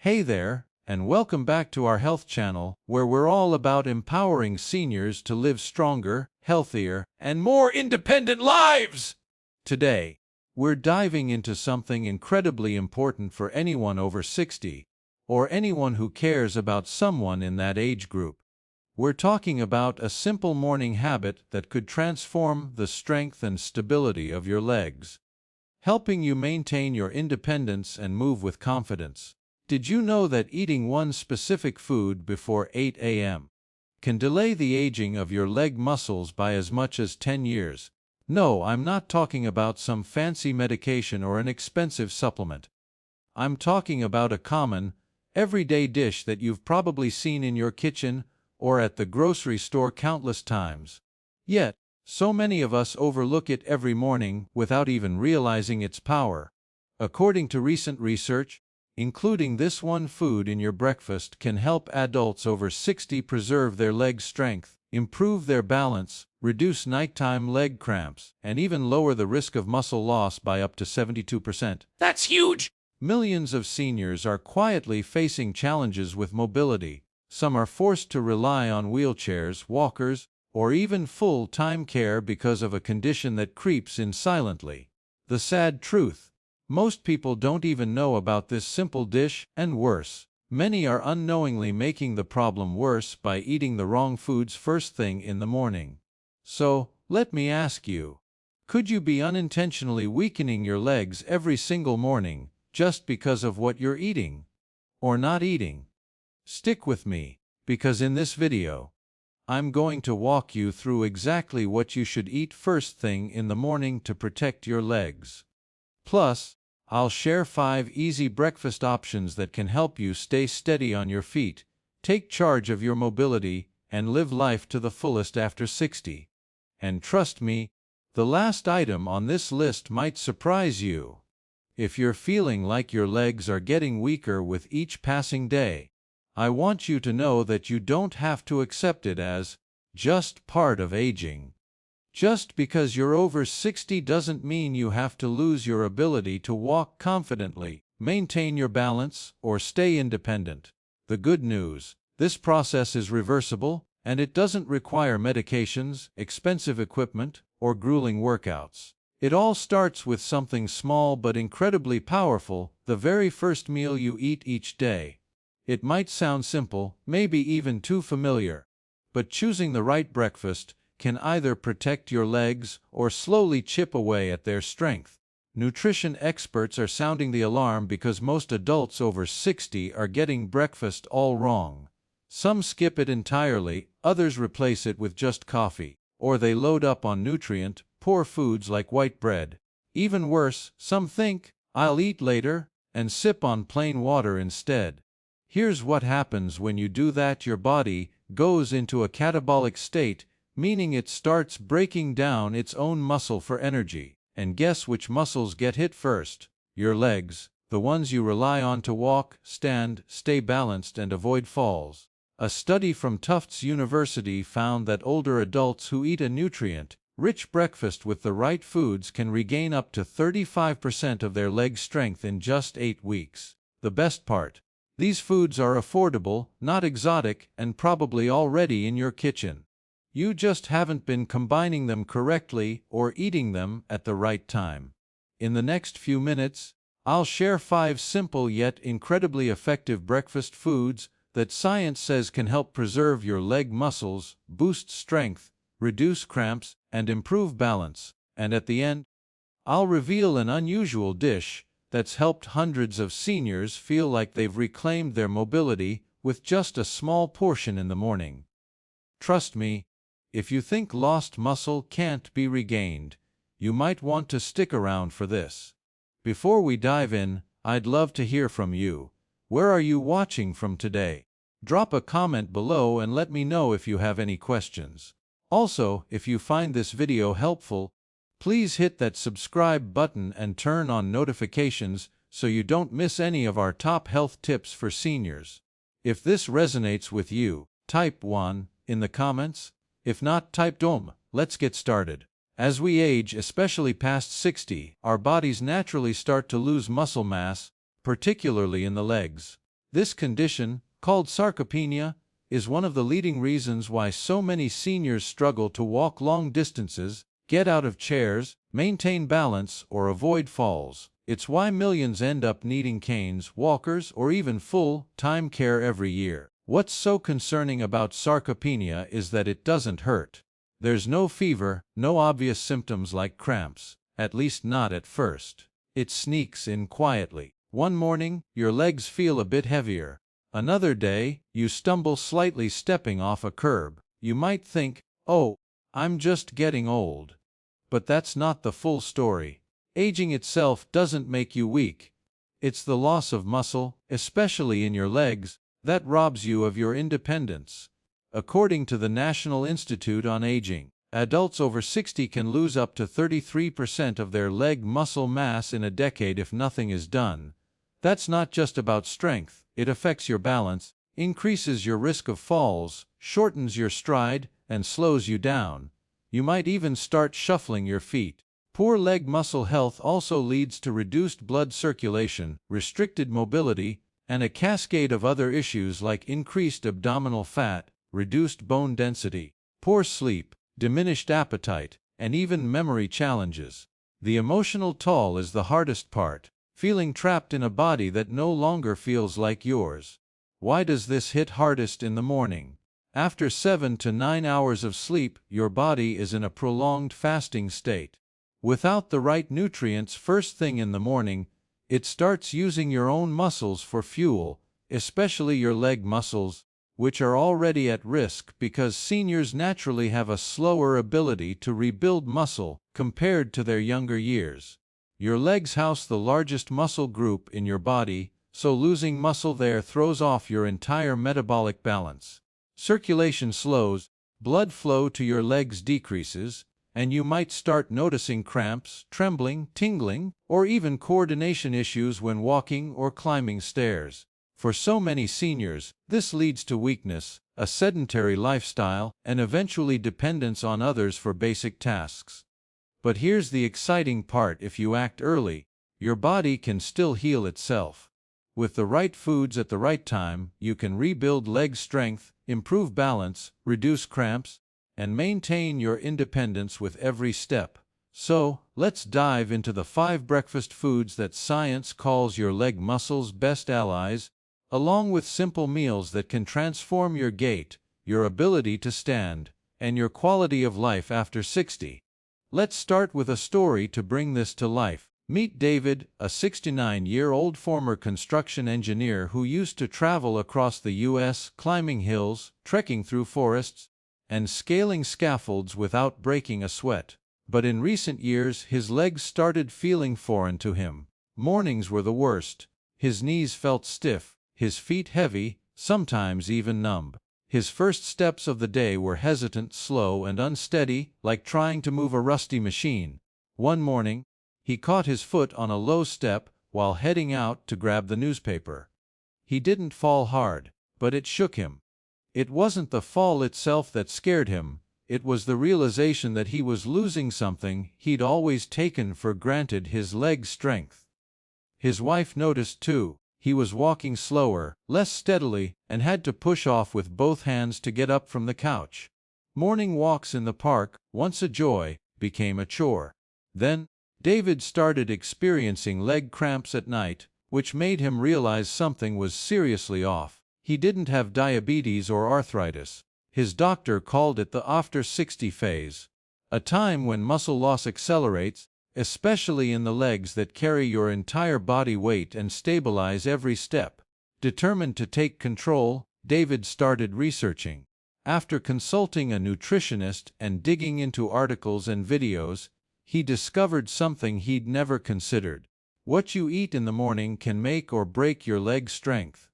Hey there, and welcome back to our health channel, where we're all about empowering seniors to live stronger, healthier, and more independent lives! Today, we're diving into something incredibly important for anyone over 60, or anyone who cares about someone in that age group. We're talking about a simple morning habit that could transform the strength and stability of your legs, helping you maintain your independence and move with confidence. Did you know that eating one specific food before 8 a.m. can delay the aging of your leg muscles by as much as 10 years? No, I'm not talking about some fancy medication or an expensive supplement. I'm talking about a common, everyday dish that you've probably seen in your kitchen or at the grocery store countless times. Yet, so many of us overlook it every morning without even realizing its power. According to recent research, including this one food in your breakfast can help adults over 60 preserve their leg strength, improve their balance, reduce nighttime leg cramps, and even lower the risk of muscle loss by up to 72%. That's huge! Millions of seniors are quietly facing challenges with mobility. Some are forced to rely on wheelchairs, walkers, or even full-time care because of a condition that creeps in silently. The sad truth: most people don't even know about this simple dish, and worse, many are unknowingly making the problem worse by eating the wrong foods first thing in the morning. So, let me ask you, could you be unintentionally weakening your legs every single morning just because of what you're eating or not eating? Stick with me, because in this video, I'm going to walk you through exactly what you should eat first thing in the morning to protect your legs. Plus, I'll share 5 easy breakfast options that can help you stay steady on your feet, take charge of your mobility, and live life to the fullest after 60. And trust me, the last item on this list might surprise you. If you're feeling like your legs are getting weaker with each passing day, I want you to know that you don't have to accept it as just part of aging. Just because you're over 60 doesn't mean you have to lose your ability to walk confidently, maintain your balance, or stay independent. The good news: this process is reversible, and it doesn't require medications, expensive equipment, or grueling workouts. It all starts with something small but incredibly powerful: the very first meal you eat each day. It might sound simple, maybe even too familiar, but choosing the right breakfast can either protect your legs or slowly chip away at their strength. Nutrition experts are sounding the alarm because most adults over 60 are getting breakfast all wrong. Some skip it entirely, others replace it with just coffee, or they load up on nutrient-poor foods like white bread. Even worse, some think, "I'll eat later," and sip on plain water instead. Here's what happens when you do that: your body goes into a catabolic state, meaning it starts breaking down its own muscle for energy. And guess which muscles get hit first? Your legs, the ones you rely on to walk, stand, stay balanced, and avoid falls. A study from Tufts University found that older adults who eat a nutrient-rich breakfast with the right foods can regain up to 35% of their leg strength in just 8 weeks. The best part: these foods are affordable, not exotic, and probably already in your kitchen. You just haven't been combining them correctly or eating them at the right time. In the next few minutes, I'll share 5 simple yet incredibly effective breakfast foods that science says can help preserve your leg muscles, boost strength, reduce cramps, and improve balance. And at the end, I'll reveal an unusual dish that's helped hundreds of seniors feel like they've reclaimed their mobility with just a small portion in the morning. Trust me, if you think lost muscle can't be regained, you might want to stick around for this. Before we dive in, I'd love to hear from you. Where are you watching from today? Drop a comment below and let me know if you have any questions. Also, if you find this video helpful, please hit that subscribe button and turn on notifications so you don't miss any of our top health tips for seniors. If this resonates with you, type 1 in the comments. If not, type DOM. Let's get started. As we age, especially past 60, our bodies naturally start to lose muscle mass, particularly in the legs. This condition, called sarcopenia, is one of the leading reasons why so many seniors struggle to walk long distances, get out of chairs, maintain balance, or avoid falls. It's why millions end up needing canes, walkers, or even full-time care every year. What's so concerning about sarcopenia is that it doesn't hurt. There's no fever, no obvious symptoms like cramps, at least not at first. It sneaks in quietly. One morning, your legs feel a bit heavier. Another day, you stumble slightly stepping off a curb. You might think, oh, I'm just getting old. But that's not the full story. Aging itself doesn't make you weak. It's the loss of muscle, especially in your legs, that robs you of your independence. According to the National Institute on Aging, adults over 60 can lose up to 33% of their leg muscle mass in a decade if nothing is done. That's not just about strength. It affects your balance, increases your risk of falls, shortens your stride, and slows you down. You might even start shuffling your feet. Poor leg muscle health also leads to reduced blood circulation, restricted mobility, and a cascade of other issues like increased abdominal fat, reduced bone density, poor sleep, diminished appetite, and even memory challenges. The emotional toll is the hardest part, feeling trapped in a body that no longer feels like yours. Why does this hit hardest in the morning? After 7 to 9 hours of sleep, your body is in a prolonged fasting state. Without the right nutrients first thing in the morning, it starts using your own muscles for fuel, especially your leg muscles, which are already at risk because seniors naturally have a slower ability to rebuild muscle compared to their younger years. Your legs house the largest muscle group in your body, so losing muscle there throws off your entire metabolic balance. Circulation slows, blood flow to your legs decreases, and you might start noticing cramps, trembling, tingling, or even coordination issues when walking or climbing stairs. For so many seniors, this leads to weakness, a sedentary lifestyle, and eventually dependence on others for basic tasks. But here's the exciting part: if you act early, your body can still heal itself. With the right foods at the right time, you can rebuild leg strength, improve balance, reduce cramps, and maintain your independence with every step. So, let's dive into the 5 breakfast foods that science calls your leg muscles' best allies, along with simple meals that can transform your gait, your ability to stand, and your quality of life after 60. Let's start with a story to bring this to life. Meet David, a 69-year-old former construction engineer who used to travel across the U.S., climbing hills, trekking through forests, and scaling scaffolds without breaking a sweat. But in recent years, his legs started feeling foreign to him. Mornings were the worst. His knees felt stiff, his feet heavy, sometimes even numb. His first steps of the day were hesitant, slow, and unsteady, like trying to move a rusty machine. One morning, he caught his foot on a low step while heading out to grab the newspaper. He didn't fall hard, but it shook him. It wasn't the fall itself that scared him, it was the realization that he was losing something he'd always taken for granted: his leg strength. His wife noticed too. He was walking slower, less steadily, and had to push off with both hands to get up from the couch. Morning walks in the park, once a joy, became a chore. Then, David started experiencing leg cramps at night, which made him realize something was seriously off. He didn't have diabetes or arthritis. His doctor called it the after 60 phase, a time when muscle loss accelerates, especially in the legs that carry your entire body weight and stabilize every step. Determined to take control, David started researching. After consulting a nutritionist and digging into articles and videos, he discovered something he'd never considered. What you eat in the morning can make or break your leg strength.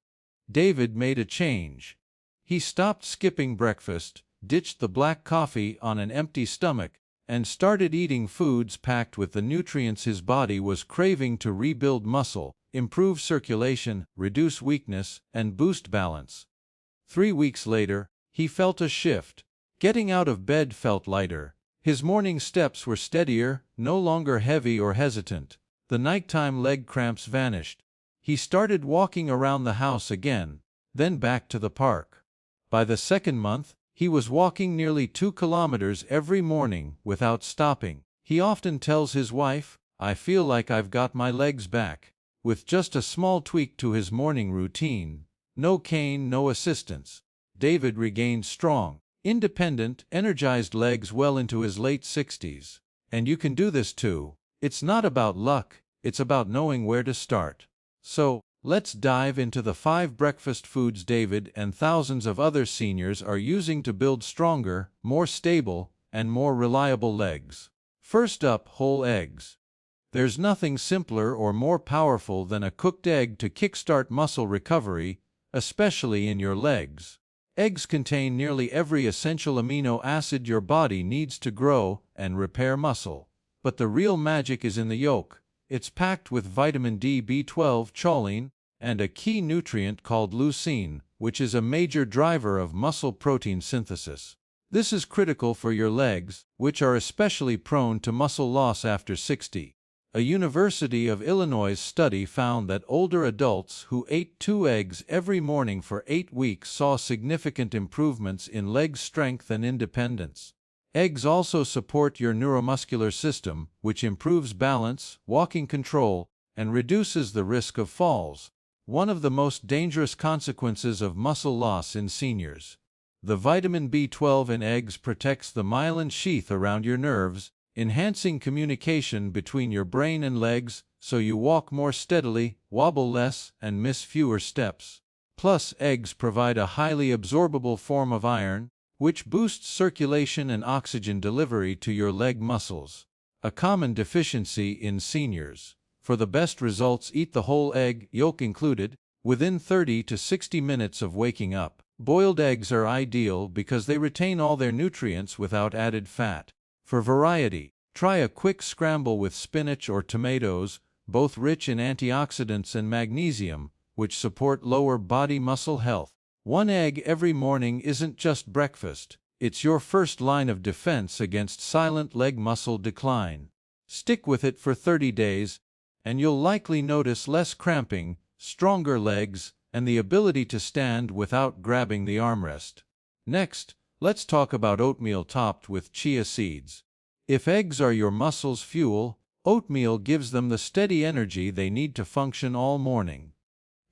David made a change. He stopped skipping breakfast, ditched the black coffee on an empty stomach, and started eating foods packed with the nutrients his body was craving to rebuild muscle, improve circulation, reduce weakness, and boost balance. 3 weeks later, he felt a shift. Getting out of bed felt lighter. His morning steps were steadier, no longer heavy or hesitant. The nighttime leg cramps vanished. He started walking around the house again, then back to the park. By the second month, he was walking nearly 2 kilometers every morning without stopping. He often tells his wife, "I feel like I've got my legs back." With just a small tweak to his morning routine, no cane, no assistance, David regained strong, independent, energized legs well into his late 60s. And you can do this too. It's not about luck, it's about knowing where to start. So, let's dive into the 5 breakfast foods David and thousands of other seniors are using to build stronger, more stable, and more reliable legs. First up, whole eggs. There's nothing simpler or more powerful than a cooked egg to kickstart muscle recovery, especially in your legs. Eggs contain nearly every essential amino acid your body needs to grow and repair muscle. But the real magic is in the yolk. It's packed with vitamin D, B12, choline, and a key nutrient called leucine, which is a major driver of muscle protein synthesis. This is critical for your legs, which are especially prone to muscle loss after 60. A University of Illinois study found that older adults who ate 2 eggs every morning for 8 weeks saw significant improvements in leg strength and independence. Eggs also support your neuromuscular system, which improves balance, walking control, and reduces the risk of falls, one of the most dangerous consequences of muscle loss in seniors. The vitamin B12 in eggs protects the myelin sheath around your nerves, enhancing communication between your brain and legs, so you walk more steadily, wobble less, and miss fewer steps. Plus, eggs provide a highly absorbable form of iron, which boosts circulation and oxygen delivery to your leg muscles, a common deficiency in seniors. For the best results, eat the whole egg, yolk included, within 30 to 60 minutes of waking up. Boiled eggs are ideal because they retain all their nutrients without added fat. For variety, try a quick scramble with spinach or tomatoes, both rich in antioxidants and magnesium, which support lower body muscle health. 1 egg every morning isn't just breakfast, it's your first line of defense against silent leg muscle decline. Stick with it for 30 days, and you'll likely notice less cramping, stronger legs, and the ability to stand without grabbing the armrest. Next, let's talk about oatmeal topped with chia seeds. If eggs are your muscles' fuel, oatmeal gives them the steady energy they need to function all morning.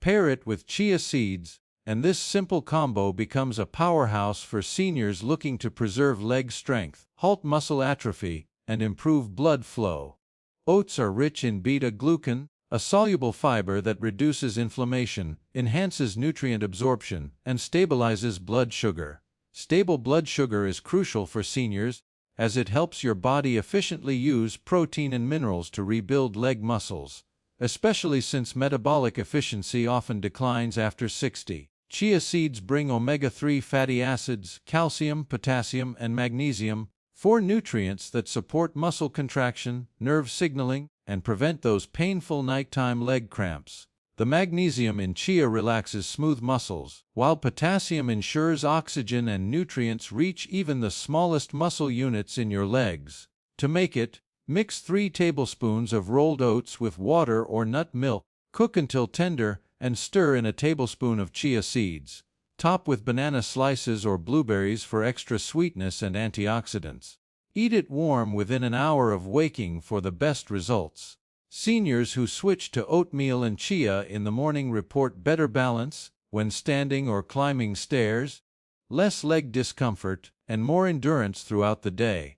Pair it with chia seeds, and this simple combo becomes a powerhouse for seniors looking to preserve leg strength, halt muscle atrophy, and improve blood flow. Oats are rich in beta-glucan, a soluble fiber that reduces inflammation, enhances nutrient absorption, and stabilizes blood sugar. Stable blood sugar is crucial for seniors, as it helps your body efficiently use protein and minerals to rebuild leg muscles, especially since metabolic efficiency often declines after 60. Chia seeds bring omega-3 fatty acids, calcium, potassium, and magnesium, 4 nutrients that support muscle contraction, nerve signaling, and prevent those painful nighttime leg cramps. The magnesium in chia relaxes smooth muscles, while potassium ensures oxygen and nutrients reach even the smallest muscle units in your legs. To make it, mix 3 tablespoons of rolled oats with water or nut milk, cook until tender, and stir in a tablespoon of chia seeds. Top with banana slices or blueberries for extra sweetness and antioxidants. Eat it warm within an hour of waking for the best results. Seniors who switch to oatmeal and chia in the morning report better balance when standing or climbing stairs, less leg discomfort, and more endurance throughout the day.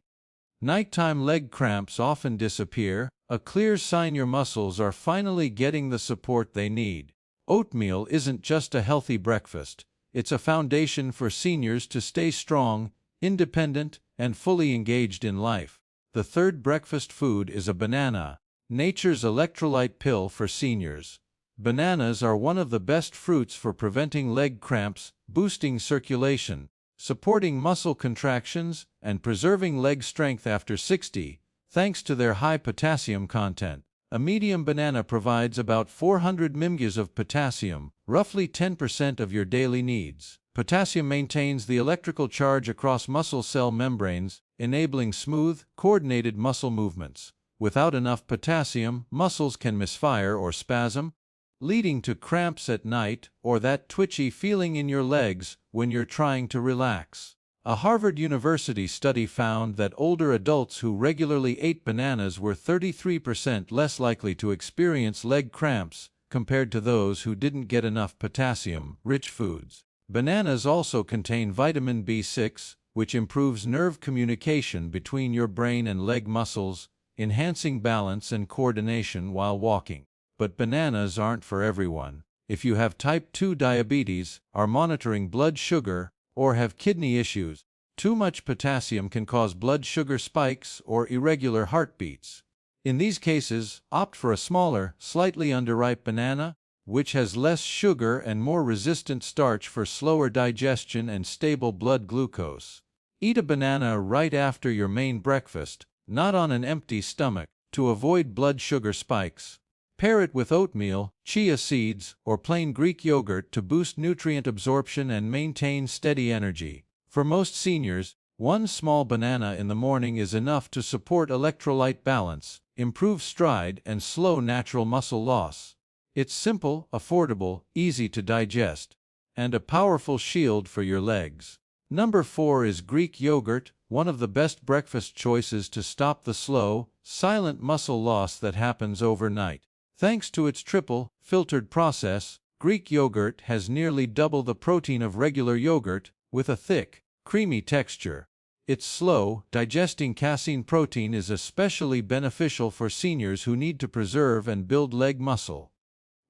Nighttime leg cramps often disappear, a clear sign your muscles are finally getting the support they need. Oatmeal isn't just a healthy breakfast, it's a foundation for seniors to stay strong, independent, and fully engaged in life. The third breakfast food is a banana, nature's electrolyte pill for seniors. Bananas are one of the best fruits for preventing leg cramps, boosting circulation, supporting muscle contractions, and preserving leg strength after 60, thanks to their high potassium content. A medium banana provides about 400 mg of potassium, roughly 10% of your daily needs. Potassium maintains the electrical charge across muscle cell membranes, enabling smooth, coordinated muscle movements. Without enough potassium, muscles can misfire or spasm, leading to cramps at night or that twitchy feeling in your legs when you're trying to relax. A Harvard University study found that older adults who regularly ate bananas were 33% less likely to experience leg cramps compared to those who didn't get enough potassium-rich foods. Bananas also contain vitamin B6, which improves nerve communication between your brain and leg muscles, enhancing balance and coordination while walking. But bananas aren't for everyone. If you have type 2 diabetes, are monitoring blood sugar, or have kidney issues, too much potassium can cause blood sugar spikes or irregular heartbeats. In these cases, opt for a smaller, slightly underripe banana, which has less sugar and more resistant starch for slower digestion and stable blood glucose. Eat a banana right after your main breakfast, not on an empty stomach, to avoid blood sugar spikes. Pair it with oatmeal, chia seeds, or plain Greek yogurt to boost nutrient absorption and maintain steady energy. For most seniors, one small banana in the morning is enough to support electrolyte balance, improve stride, and slow natural muscle loss. It's simple, affordable, easy to digest, and a powerful shield for your legs. Number 4 is Greek yogurt, one of the best breakfast choices to stop the slow, silent muscle loss that happens overnight. Thanks to its triple, filtered process, Greek yogurt has nearly double the protein of regular yogurt, with a thick, creamy texture. Its slow, digesting casein protein is especially beneficial for seniors who need to preserve and build leg muscle.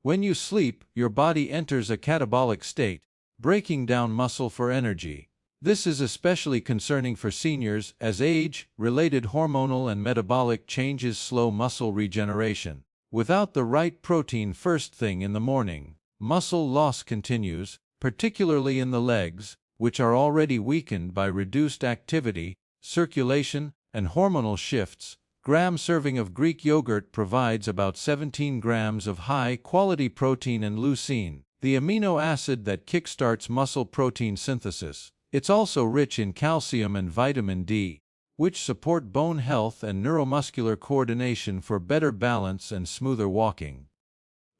When you sleep, your body enters a catabolic state, breaking down muscle for energy. This is especially concerning for seniors as age-related hormonal and metabolic changes slow muscle regeneration. Without the right protein first thing in the morning, muscle loss continues, particularly in the legs, which are already weakened by reduced activity, circulation, and hormonal shifts. Gram serving of Greek yogurt provides about 17 grams of high-quality protein and leucine, the amino acid that kickstarts muscle protein synthesis. It's also rich in calcium and vitamin D, which support bone health and neuromuscular coordination for better balance and smoother walking.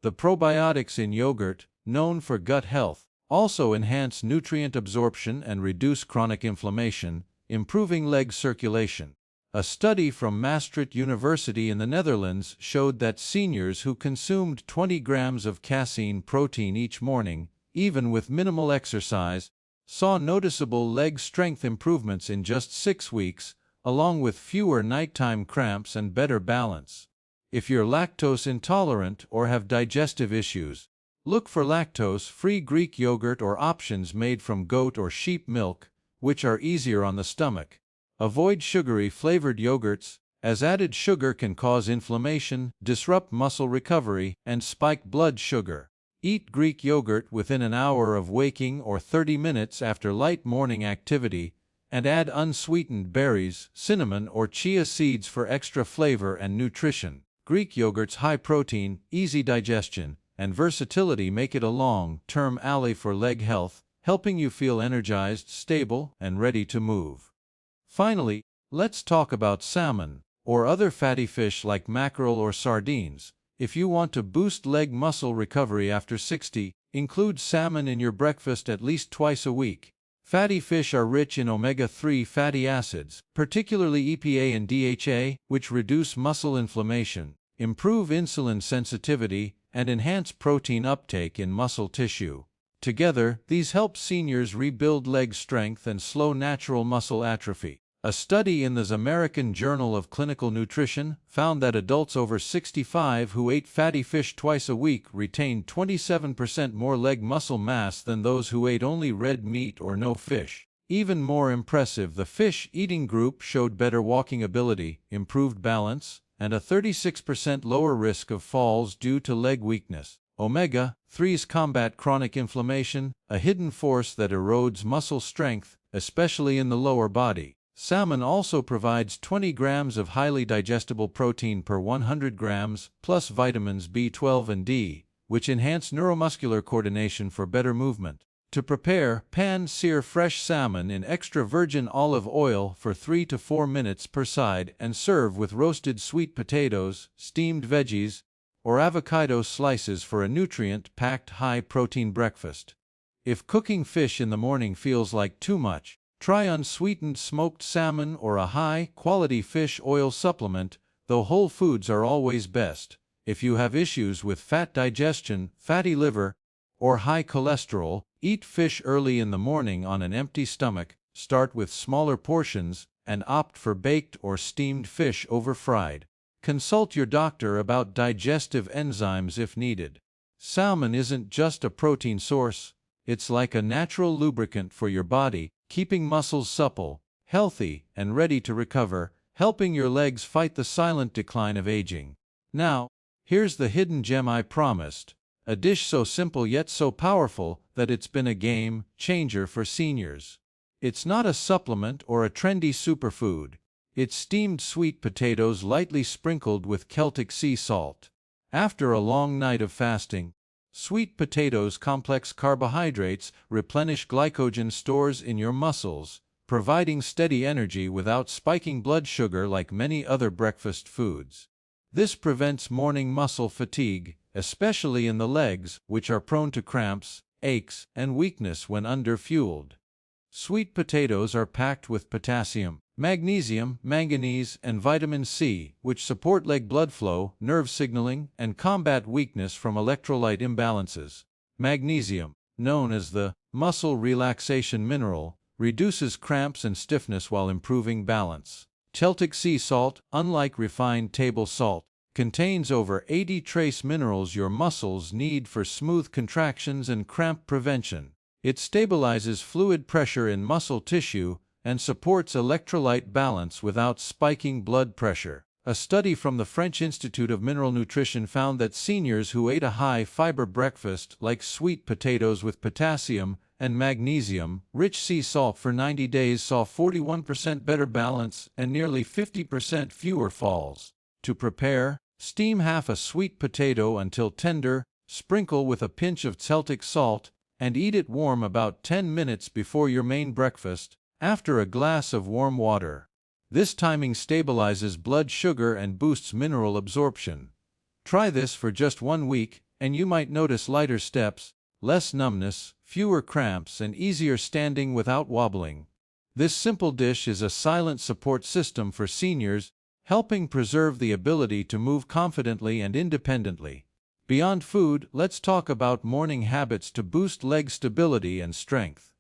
The probiotics in yogurt, known for gut health, also enhance nutrient absorption and reduce chronic inflammation, improving leg circulation. A study from Maastricht University in the Netherlands showed that seniors who consumed 20 grams of casein protein each morning, even with minimal exercise, saw noticeable leg strength improvements in just 6 weeks, along with fewer nighttime cramps and better balance. If you're lactose intolerant or have digestive issues, look for lactose-free Greek yogurt or options made from goat or sheep milk, which are easier on the stomach. Avoid sugary flavored yogurts, as added sugar can cause inflammation, disrupt muscle recovery, and spike blood sugar. Eat Greek yogurt within an hour of waking or 30 minutes after light morning activity, and add unsweetened berries, cinnamon, or chia seeds for extra flavor and nutrition. Greek yogurt's high protein, easy digestion, and versatility make it a long-term ally for leg health, helping you feel energized, stable, and ready to move. Finally, let's talk about salmon, or other fatty fish like mackerel or sardines. If you want to boost leg muscle recovery after 60, include salmon in your breakfast at least twice a week. Fatty fish are rich in omega-3 fatty acids, particularly EPA and DHA, which reduce muscle inflammation, improve insulin sensitivity, and enhance protein uptake in muscle tissue. Together, these help seniors rebuild leg strength and slow natural muscle atrophy. A study in the American Journal of Clinical Nutrition found that adults over 65 who ate fatty fish twice a week retained 27% more leg muscle mass than those who ate only red meat or no fish. Even more impressive, the fish eating group showed better walking ability, improved balance, and a 36% lower risk of falls due to leg weakness. Omega-3s combat chronic inflammation, a hidden force that erodes muscle strength, especially in the lower body. Salmon also provides 20 grams of highly digestible protein per 100 grams, plus vitamins B12 and D, which enhance neuromuscular coordination for better movement. To prepare, pan-sear fresh salmon in extra virgin olive oil for 3 to 4 minutes per side and serve with roasted sweet potatoes, steamed veggies, or avocado slices for a nutrient-packed high-protein breakfast. If cooking fish in the morning feels like too much, try unsweetened smoked salmon or a high-quality fish oil supplement, though whole foods are always best. If you have issues with fat digestion, fatty liver, or high cholesterol, eat fish early in the morning on an empty stomach, start with smaller portions, and opt for baked or steamed fish over fried. Consult your doctor about digestive enzymes if needed. Salmon isn't just a protein source, it's like a natural lubricant for your body, keeping muscles supple, healthy, and ready to recover, helping your legs fight the silent decline of aging. Now, here's the hidden gem I promised, a dish so simple yet so powerful that it's been a game changer for seniors. It's not a supplement or a trendy superfood. It's steamed sweet potatoes lightly sprinkled with Celtic sea salt. After a long night of fasting, sweet potatoes' complex carbohydrates replenish glycogen stores in your muscles, providing steady energy without spiking blood sugar like many other breakfast foods. This prevents morning muscle fatigue, especially in the legs, which are prone to cramps, aches, and weakness when underfueled. Sweet potatoes are packed with potassium, magnesium, manganese, and vitamin C, which support leg blood flow, nerve signaling, and combat weakness from electrolyte imbalances. Magnesium, known as the muscle relaxation mineral, reduces cramps and stiffness while improving balance. Celtic sea salt, unlike refined table salt, contains over 80 trace minerals your muscles need for smooth contractions and cramp prevention. It stabilizes fluid pressure in muscle tissue and supports electrolyte balance without spiking blood pressure. A study from the French Institute of Mineral Nutrition found that seniors who ate a high-fiber breakfast like sweet potatoes with potassium and magnesium-rich sea salt for 90 days saw 41% better balance and nearly 50% fewer falls. To prepare, steam half a sweet potato until tender, sprinkle with a pinch of Celtic salt, and eat it warm about 10 minutes before your main breakfast, after a glass of warm water. This timing stabilizes blood sugar and boosts mineral absorption. Try this for just 1 week, and you might notice lighter steps, less numbness, fewer cramps, and easier standing without wobbling. This simple dish is a silent support system for seniors, helping preserve the ability to move confidently and independently. Beyond food, let's talk about morning habits to boost leg stability and strength.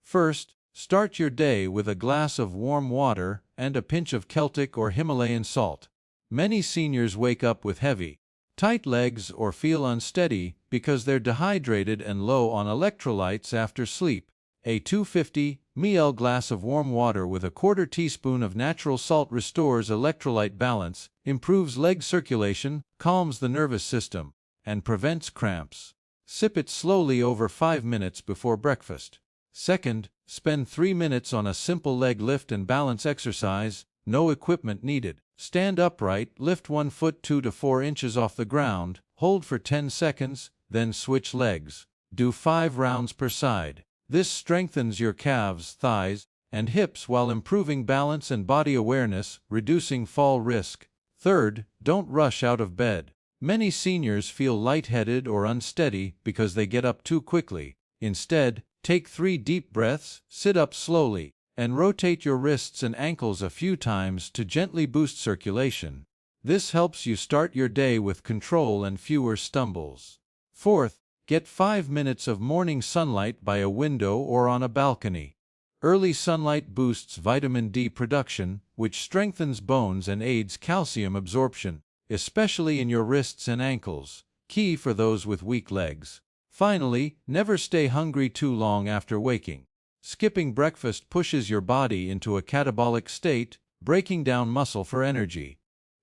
First, start your day with a glass of warm water and a pinch of Celtic or Himalayan salt. Many seniors wake up with heavy, tight legs or feel unsteady because they're dehydrated and low on electrolytes after sleep. A 250 ml glass of warm water with a quarter teaspoon of natural salt restores electrolyte balance, improves leg circulation, calms the nervous system, and prevents cramps. Sip it slowly over 5 minutes before breakfast. Second, spend 3 minutes on a simple leg lift and balance exercise, no equipment needed. Stand upright, lift 1 foot 2 to 4 inches off the ground, hold for 10 seconds, then switch legs. Do 5 rounds per side. This strengthens your calves, thighs, and hips while improving balance and body awareness, reducing fall risk. Third, don't rush out of bed. Many seniors feel lightheaded or unsteady because they get up too quickly. Instead, take 3 deep breaths, sit up slowly, and rotate your wrists and ankles a few times to gently boost circulation. This helps you start your day with control and fewer stumbles. Fourth, get 5 minutes of morning sunlight by a window or on a balcony. Early sunlight boosts vitamin D production, which strengthens bones and aids calcium absorption, especially in your wrists and ankles, key for those with weak legs. Finally, never stay hungry too long after waking. Skipping breakfast pushes your body into a catabolic state, breaking down muscle for energy.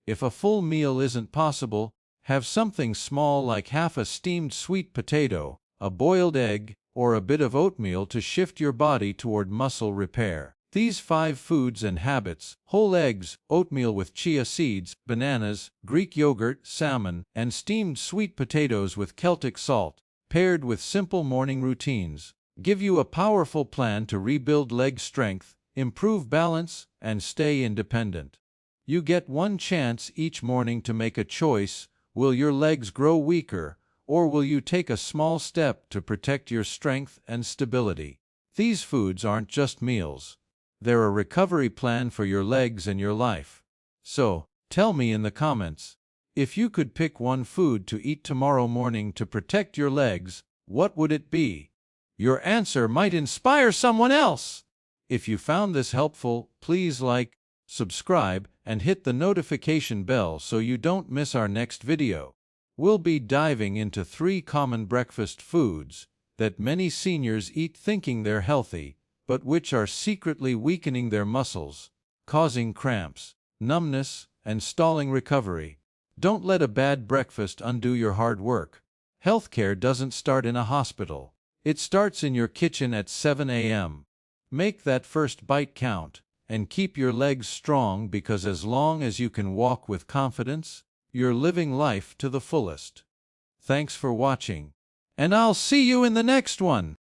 If a full meal isn't possible, have something small like half a steamed sweet potato, a boiled egg, or a bit of oatmeal to shift your body toward muscle repair. These 5 foods and habits, whole eggs, oatmeal with chia seeds, bananas, Greek yogurt, salmon, and steamed sweet potatoes with Celtic salt, paired with simple morning routines, give you a powerful plan to rebuild leg strength, improve balance, and stay independent. You get one chance each morning to make a choice, Will your legs grow weaker, or will you take a small step to protect your strength and stability? These foods aren't just meals. They're a recovery plan for your legs and your life. So, tell me in the comments, if you could pick one food to eat tomorrow morning to protect your legs, what would it be? Your answer might inspire someone else! If you found this helpful, please like, subscribe, and hit the notification bell so you don't miss our next video. We'll be diving into 3 common breakfast foods that many seniors eat thinking they're healthy, but which are secretly weakening their muscles, causing cramps, numbness, and stalling recovery. Don't let a bad breakfast undo your hard work. Healthcare doesn't start in a hospital. It starts in your kitchen at 7 a.m. Make that first bite count, and keep your legs strong, because as long as you can walk with confidence, you're living life to the fullest. Thanks for watching, and I'll see you in the next one!